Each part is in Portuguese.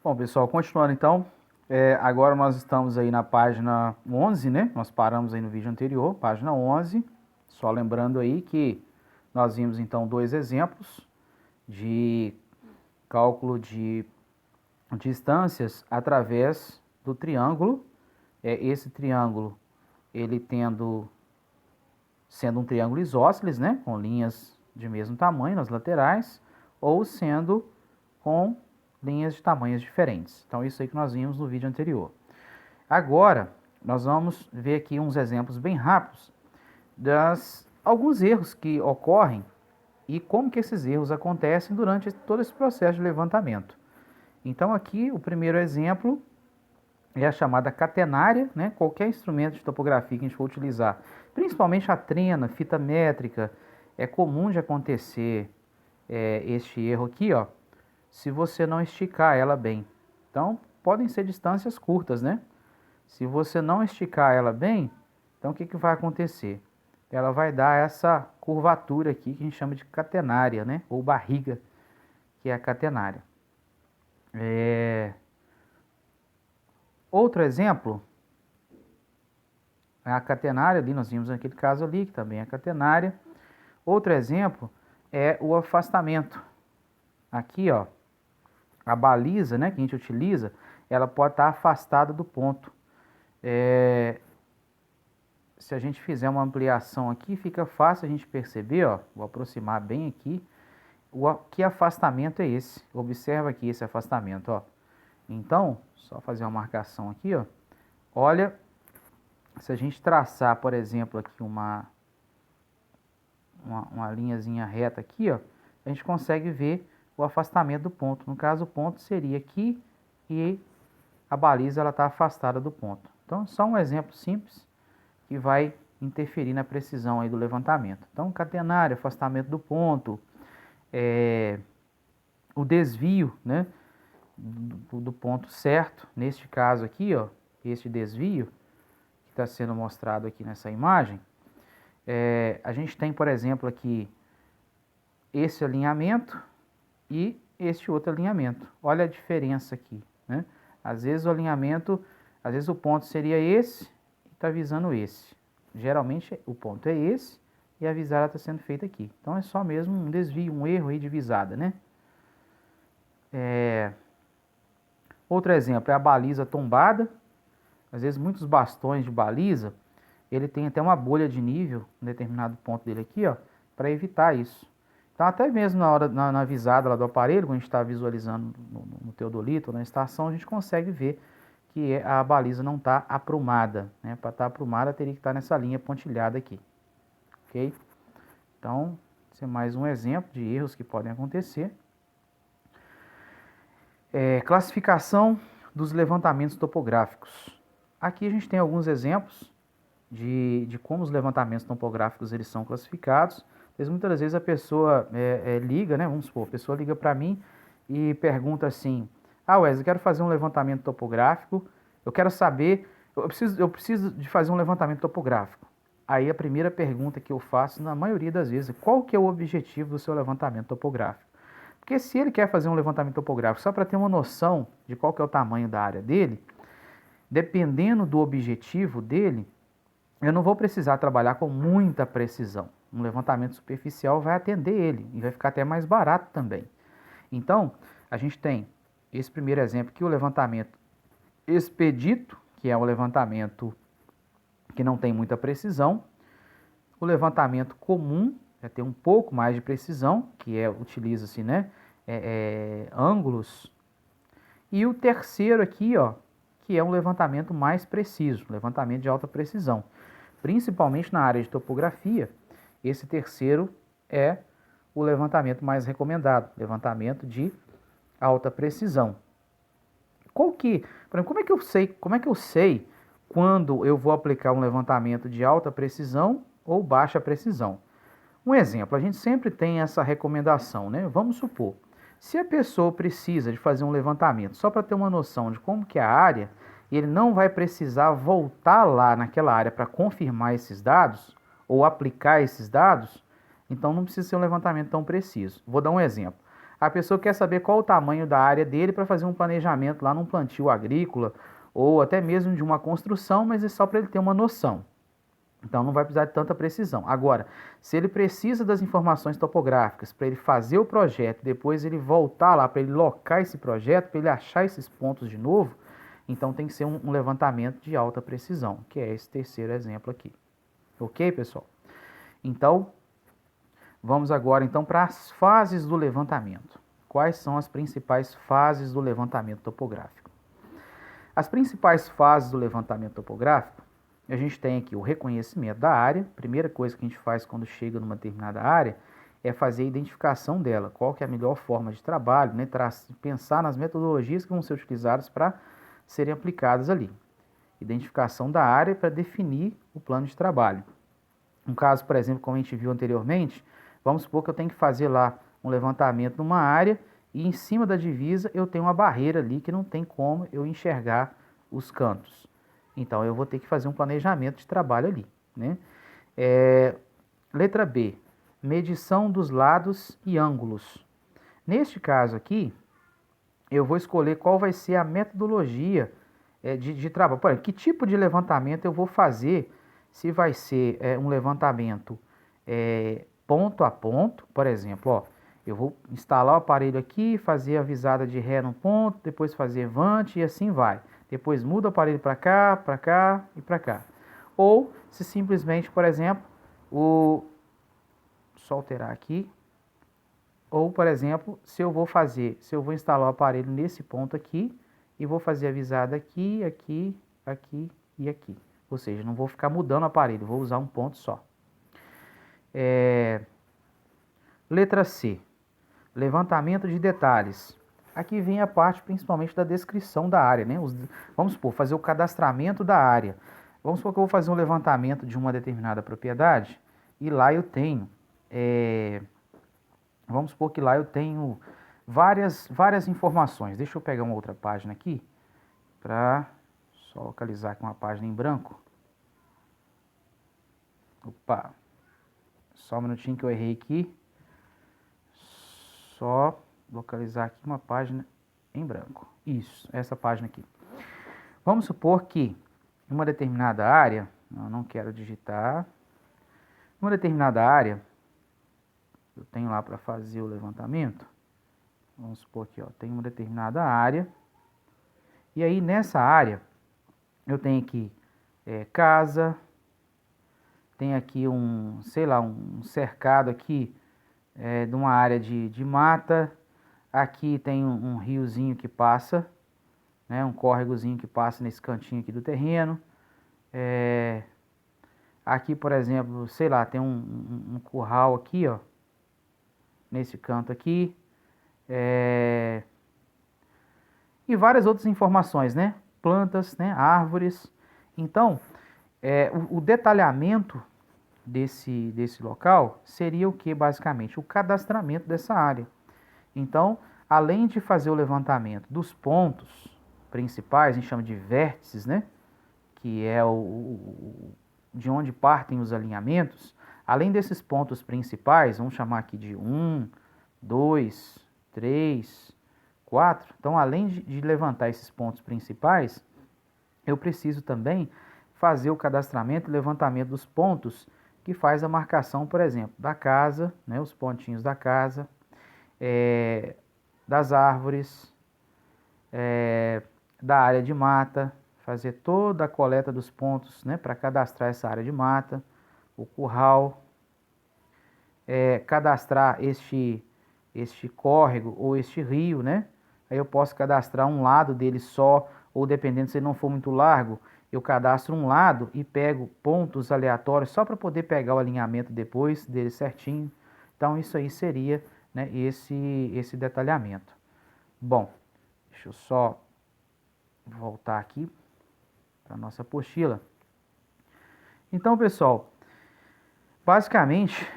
Bom, pessoal, continuando então, agora nós estamos aí na página 11, né? Nós paramos aí no vídeo anterior, página 11. Só lembrando aí que nós vimos então dois exemplos de cálculo de distâncias através do triângulo. Esse triângulo, ele sendo um triângulo isósceles, né? Com linhas de mesmo tamanho nas laterais, ou sendo com linhas de tamanhos diferentes. Então, isso aí que nós vimos no vídeo anterior. Agora, nós vamos ver aqui uns exemplos bem rápidos das alguns erros que ocorrem e como que esses erros acontecem durante todo esse processo de levantamento. Então, aqui, o primeiro exemplo é a chamada catenária, né? Qualquer instrumento de topografia que a gente for utilizar, principalmente a trena, fita métrica, é comum de acontecer este erro aqui, ó, se você não esticar ela bem. Então, podem ser distâncias curtas, né? Se você não esticar ela bem, então o que vai acontecer? Ela vai dar essa curvatura aqui que a gente chama de catenária, né? Ou barriga, que é a catenária. Outro exemplo é a catenária ali, nós vimos naquele caso ali, que também é catenária. Outro exemplo é o afastamento. Aqui, ó, a baliza, né, que a gente utiliza, ela pode estar afastada do ponto. Se a gente fizer uma ampliação aqui, fica fácil a gente perceber, ó, vou aproximar bem aqui, que afastamento é esse. Observa aqui esse afastamento, ó. Então, só fazer uma marcação aqui, ó. Olha, se a gente traçar, por exemplo, aqui uma linhazinha reta aqui, ó, a gente consegue ver o afastamento do ponto. No caso, o ponto seria aqui e a baliza ela está afastada do ponto. Então, só um exemplo simples que vai interferir na precisão aí do levantamento. Então, catenário, afastamento do ponto, o desvio, né, do ponto certo. Neste caso aqui, ó, este desvio que está sendo mostrado aqui nessa imagem, a gente tem, por exemplo, aqui esse alinhamento e este outro alinhamento. Olha a diferença aqui, né? Às vezes o alinhamento, às vezes o ponto seria esse e está visando esse. Geralmente o ponto é esse e a visada está sendo feita aqui. Então é só mesmo um desvio, um erro aí de visada, né? Outro exemplo é a baliza tombada. Às vezes muitos bastões de baliza, ele tem até uma bolha de nível, em determinado ponto dele aqui, ó, para evitar isso. Então, até mesmo na hora, na visada lá do aparelho, quando a gente está visualizando no teodolito, na estação, a gente consegue ver que a baliza não está aprumada, né? Para estar aprumada, teria que estar nessa linha pontilhada aqui, ok? Então, esse é mais um exemplo de erros que podem acontecer. Classificação dos levantamentos topográficos. Aqui a gente tem alguns exemplos de como os levantamentos topográficos eles são classificados. Muitas das vezes a pessoa liga, né? Vamos supor, a pessoa liga para mim e pergunta assim: ah, Wesley, eu quero fazer um levantamento topográfico, eu quero saber, eu preciso de fazer um levantamento topográfico. Aí a primeira pergunta que eu faço, na maioria das vezes, é qual que é o objetivo do seu levantamento topográfico? Porque se ele quer fazer um levantamento topográfico só para ter uma noção de qual que é o tamanho da área dele, dependendo do objetivo dele, eu não vou precisar trabalhar com muita precisão. Um levantamento superficial vai atender ele e vai ficar até mais barato também. Então, a gente tem esse primeiro exemplo aqui, o levantamento expedito, que é o levantamento que não tem muita precisão. O levantamento comum, tem um pouco mais de precisão, que utiliza-se, né, ângulos. E o terceiro aqui, ó, que é um levantamento mais preciso, levantamento de alta precisão. Principalmente na área de topografia, esse terceiro é o levantamento mais recomendado, levantamento de alta precisão. Como é que eu sei quando eu vou aplicar um levantamento de alta precisão ou baixa precisão? Um exemplo, a gente sempre tem essa recomendação, né? Vamos supor, se a pessoa precisa de fazer um levantamento só para ter uma noção de como que é a área, e ele não vai precisar voltar lá naquela área para confirmar esses dados ou aplicar esses dados, então não precisa ser um levantamento tão preciso. Vou dar um exemplo. A pessoa quer saber qual o tamanho da área dele para fazer um planejamento lá num plantio agrícola ou até mesmo de uma construção, mas é só para ele ter uma noção. Então não vai precisar de tanta precisão. Agora, se ele precisa das informações topográficas para ele fazer o projeto, depois ele voltar lá para ele locar esse projeto, para ele achar esses pontos de novo, então tem que ser um levantamento de alta precisão, que é esse terceiro exemplo aqui. Ok, pessoal? Então, vamos agora então para as fases do levantamento. Quais são as principais fases do levantamento topográfico? As principais fases do levantamento topográfico, a gente tem aqui o reconhecimento da área. Primeira coisa que a gente faz quando chega numa determinada área é fazer a identificação dela, qual que é a melhor forma de trabalho, né? Pensar nas metodologias que vão ser utilizadas para serem aplicadas ali. Identificação da área para definir o plano de trabalho. Um caso, por exemplo, como a gente viu anteriormente, vamos supor que eu tenho que fazer lá um levantamento numa área e em cima da divisa eu tenho uma barreira ali que não tem como eu enxergar os cantos. Então eu vou ter que fazer um planejamento de trabalho ali, né? Letra B, medição dos lados e ângulos. Neste caso aqui, eu vou escolher qual vai ser a metodologia de trabalho. Por exemplo, que tipo de levantamento eu vou fazer, se vai ser um levantamento ponto a ponto, por exemplo, ó, eu vou instalar o aparelho aqui, fazer a visada de ré no ponto, depois fazer vante e assim vai. Depois muda o aparelho para cá e para cá. Ou se simplesmente, por exemplo, só alterar aqui. Ou, por exemplo, se eu vou instalar o aparelho nesse ponto aqui e vou fazer a visada aqui, aqui, aqui e aqui. Ou seja, não vou ficar mudando o aparelho, vou usar um ponto só. Letra C, levantamento de detalhes. Aqui vem a parte principalmente da descrição da área, né? Vamos supor, fazer o cadastramento da área. Vamos supor que eu vou fazer um levantamento de uma determinada propriedade e lá eu tenho, vamos supor que lá eu tenho várias informações. Deixa eu pegar uma outra página aqui para só localizar aqui uma página em branco. Opa, só um minutinho que eu errei aqui. Só localizar aqui uma página em branco. Isso, essa página aqui. Vamos supor que em uma determinada área, eu não quero digitar, uma determinada área, eu tenho lá para fazer o levantamento, vamos supor aqui, ó, tem uma determinada área, e aí nessa área, eu tenho aqui casa, tem aqui sei lá, um cercado aqui, de uma área de mata, aqui tem um riozinho que passa, né, um córregozinho que passa nesse cantinho aqui do terreno. Aqui, por exemplo, sei lá, tem um curral aqui, ó, nesse canto aqui. E várias outras informações, né? Plantas, né? Árvores. Então, o detalhamento desse local seria o que, basicamente? O cadastramento dessa área. Então, além de fazer o levantamento dos pontos principais, a gente chama de vértices, né? Que é de onde partem os alinhamentos. Além desses pontos principais, vamos chamar aqui de 1, 2, 3, 4. Então, além de levantar esses pontos principais, eu preciso também fazer o cadastramento e levantamento dos pontos que faz a marcação, por exemplo, da casa, né, os pontinhos da casa, das árvores, da área de mata, fazer toda a coleta dos pontos, né, para cadastrar essa área de mata, o curral, cadastrar este córrego ou este rio, né? Aí eu posso cadastrar um lado dele só, ou dependendo se ele não for muito largo, eu cadastro um lado e pego pontos aleatórios só para poder pegar o alinhamento depois dele certinho. Então isso aí seria, né, esse detalhamento. Bom, deixa eu só voltar aqui para a nossa apostila. Então, pessoal, basicamente,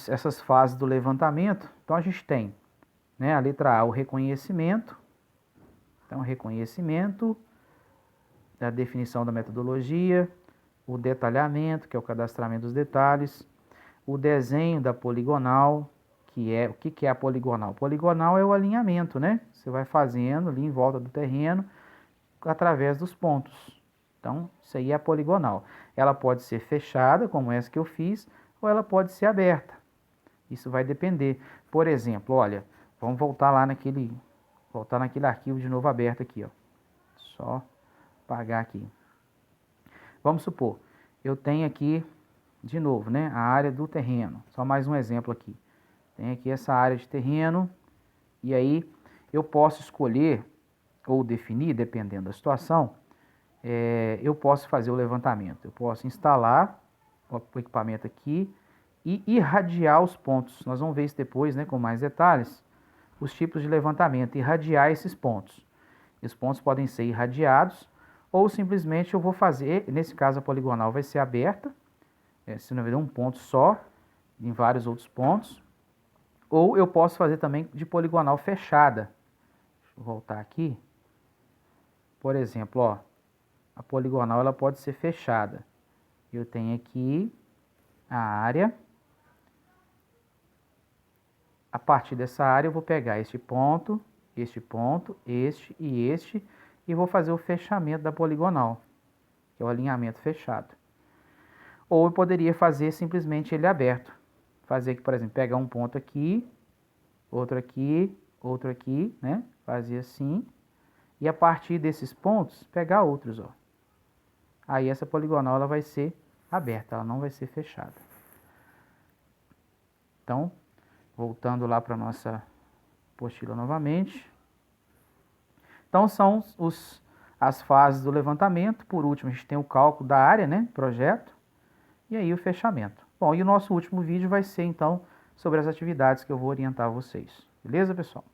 essas fases do levantamento, então a gente tem, né, a letra A, o reconhecimento. Então, reconhecimento, a definição da metodologia, o detalhamento, que é o cadastramento dos detalhes, o desenho da poligonal, o que é a poligonal? Poligonal é o alinhamento, né? Você vai fazendo ali em volta do terreno através dos pontos. Então, isso aí é a poligonal. Ela pode ser fechada, como essa que eu fiz, ou ela pode ser aberta. Isso vai depender. Por exemplo, olha, vamos voltar lá naquele arquivo de novo aberto aqui, ó. Só apagar aqui. Vamos supor, eu tenho aqui, de novo, né, a área do terreno. Só mais um exemplo aqui. Tem aqui essa área de terreno, e aí eu posso escolher ou definir, dependendo da situação, eu posso fazer o levantamento. Eu posso instalar o equipamento aqui e irradiar os pontos. Nós vamos ver isso depois, né, com mais detalhes, os tipos de levantamento, irradiar esses pontos. Os pontos podem ser irradiados ou simplesmente eu vou fazer, nesse caso a poligonal vai ser aberta, se não houver um ponto só, em vários outros pontos, ou eu posso fazer também de poligonal fechada. Deixa eu voltar aqui. Por exemplo, ó, a poligonal ela pode ser fechada. Eu tenho aqui a área. A partir dessa área eu vou pegar este ponto, este e vou fazer o fechamento da poligonal, que é o alinhamento fechado. Ou eu poderia fazer simplesmente ele aberto. Fazer aqui, por exemplo, pegar um ponto aqui, outro aqui, né? Fazer assim. E a partir desses pontos, pegar outros, ó. Aí essa poligonal ela vai ser aberta, ela não vai ser fechada. Então, voltando lá para a nossa apostila novamente. Então, são as fases do levantamento. Por último, a gente tem o cálculo da área, né? Projeto. E aí o fechamento. Bom, e o nosso último vídeo vai ser, então, sobre as atividades que eu vou orientar vocês. Beleza, pessoal?